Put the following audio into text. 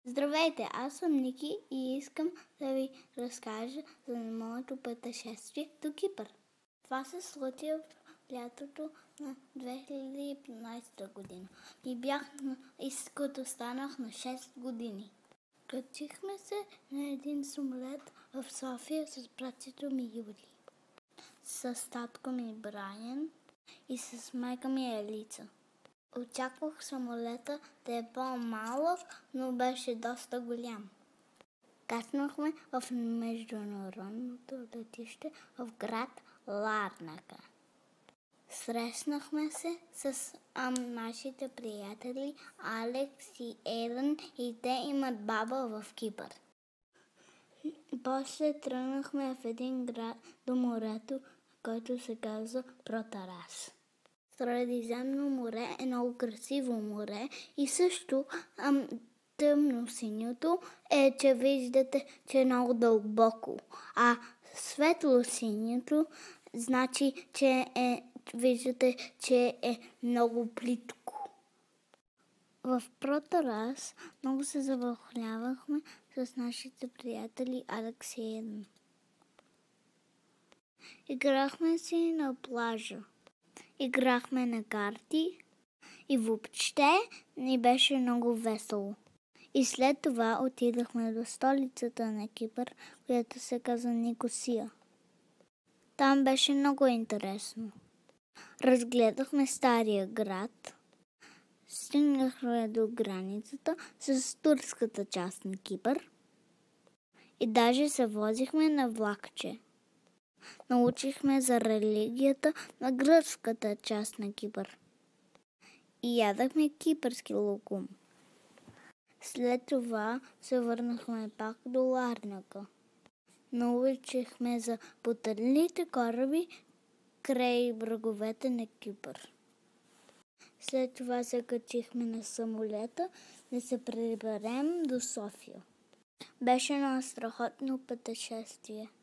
Здравейте, аз съм Ники и искам да ви разкажа за моето пътешествие до Кипър. Това се случи в лятото на 2015 година и като станах на 6 години. Качихме се на един самолет в София с братчето ми Юри, с татко ми Брайан и с майка ми Елица. Очаквах самолета да е по-малък, но беше доста голям. Кацнахме в международното летище в град Ларнака. Срещнахме се с нашите приятели Алекс и Елен и те имат баба в Кипър. После тръгнахме в един град до морето, който се казва Протарас. Средиземно море е много красиво море и също тъмно-синьото е, че виждате, че е много дълбоко, а светло-синьото значи, че виждате, че е много плитко. В Протарас много се забавлявахме с нашите приятели Алекс и Елен. Играхме си на плажа. Играхме на карти и въобще ни беше много весело. И след това отидахме до столицата на Кипър, която се казва Никосия. Там беше много интересно. Разгледахме стария град, стигнахме до границата с турската част на Кипър и даже се возихме на влакче. Научихме за религията на гръцката част на Кипър и ядахме кипърски лукум. След това се върнахме пак до Ларнака. Научихме за потърлите кораби край бреговете на Кипър. След това се качихме на самолета да се приберем до София. Беше едно страхотно пътешествие.